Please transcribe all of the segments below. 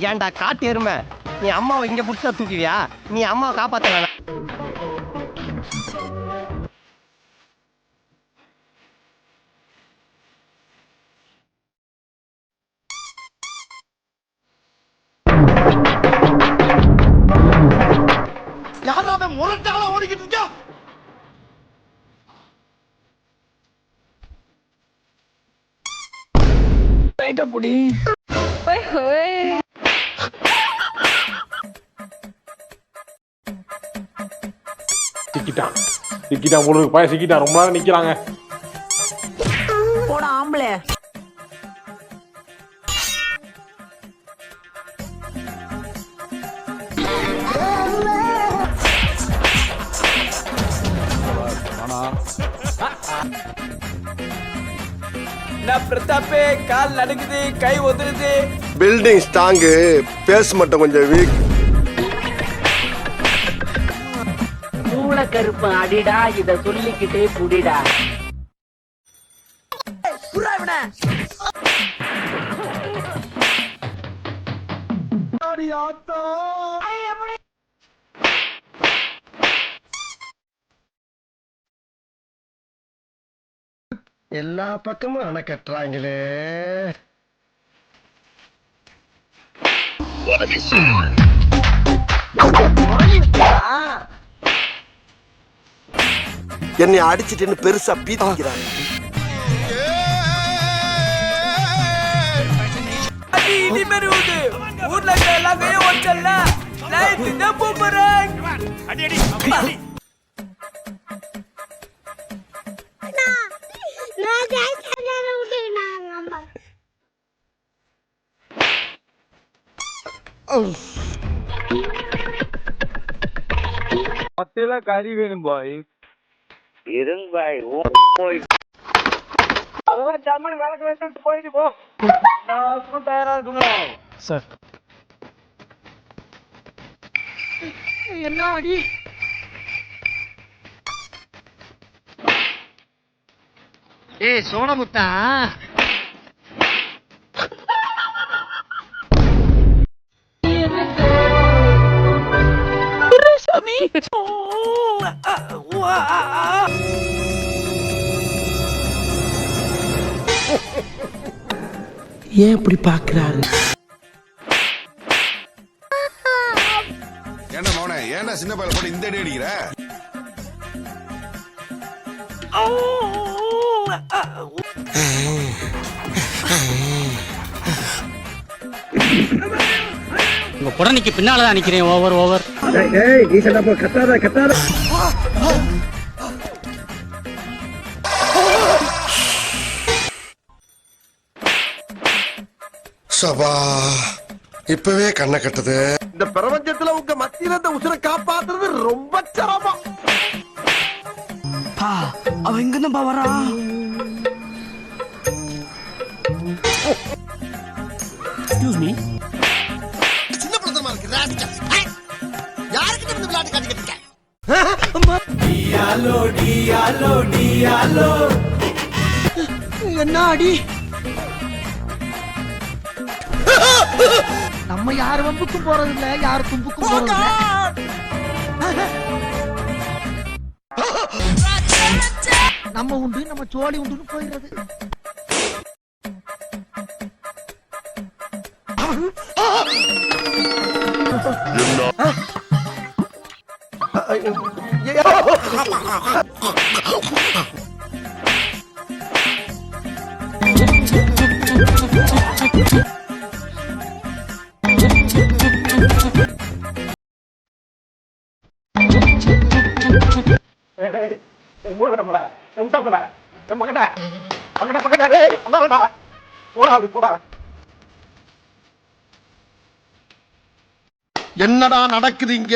ஏன்டா காட்டு எருமை, நீ அம்மாவை இங்க புடிச்சா தூக்குவியா? நீ அம்மாவை காப்பாத்த வேணாம். யாராவது முரட்டால ஓடிக்கிட்டு இருக்கா? புடி சிக்கிட்டான் போல பையன் சிக்கிட்டான். ரொம்ப நேரம் நிக்கிறாங்க. போட ஆம்பளை பிரதாப்பே கால் நடுக்குது, கை ஒதுருது. பில்டிங் ஸ்ட்ராங்கு, பேஸ் மட்டும் கொஞ்சம் வீக். மூளை கருப்பு அடிடா, இத சொல்லிக்கிட்டே குடிடா. எல்லா பக்கமும் அணை கட்டுறாங்களே. என்னை அடிச்சிட்டுன்னு பெருசா பீத்திக்கிறாங்க. ஊர்ல எல்லாம் கையை ஒச்சல்ல லைட் தான் போறேன். மத்தியில கறி வேணும் பாய். இருங்க பாய். ஜாமான் வேலைக்கு வச்சுட்டு போயிட்டு போ. நான் தயாரா இருக்கணும் சார். என்ன அடி? ஏய் சோனமுத்தா, ஏன் இப்படி பாக்குறாரு? என்ன மௌனே, ஏன்னா சின்ன பையல போட்டு இந்த அடி அடிக்கிற? உங்க புடனைக்கு பின்னாலதான் நிக்கிறேன். ஓவர் சபா, இப்பவே கண்ணை கட்டுது. இந்த பிரபஞ்சத்துல உங்க மத்தியில இந்த உசுரை காப்பாத்துறது ரொம்ப சிரமம். அவன் எங்க வரான்? Excuse me. சின்ன பிரதமா இருக்கு ராடிக்கல். யாருக்கு இந்த விளையாட்டு காட்டிக்கிட்டு இருக்க? டியாலோ டியாலோ டியாலோ. என்ன அடி? நம்ம யார் வம்புக்கும் போறது இல்ல, யார் தும்புக்கும் போறது இல்ல. நம்ம உண்டு, நம்ம சோழி உண்டுன்னு போயிடுறது. என்னடா நடக்குது இங்க?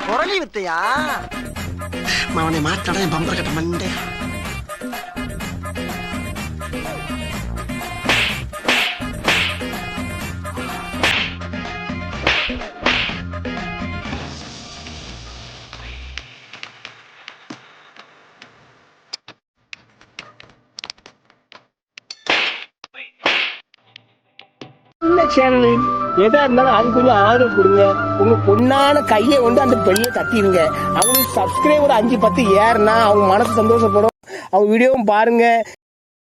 குரலி வித்தையா அவனை மாட்டாடா என் பம்பர கட்ட மண்டே. எதா இருந்தாலும் அது கொஞ்சம் ஆதரவு கொடுங்க. உங்க பொண்ணான கையை கொண்டு அந்த பெண்ணில தட்டிடுங்க. அவங்களுக்கு சப்ஸ்கிரைபர் 5-10 ஏறுனா அவங்க மனசு சந்தோஷப்படும். அவங்க வீடியோவும் பாருங்க.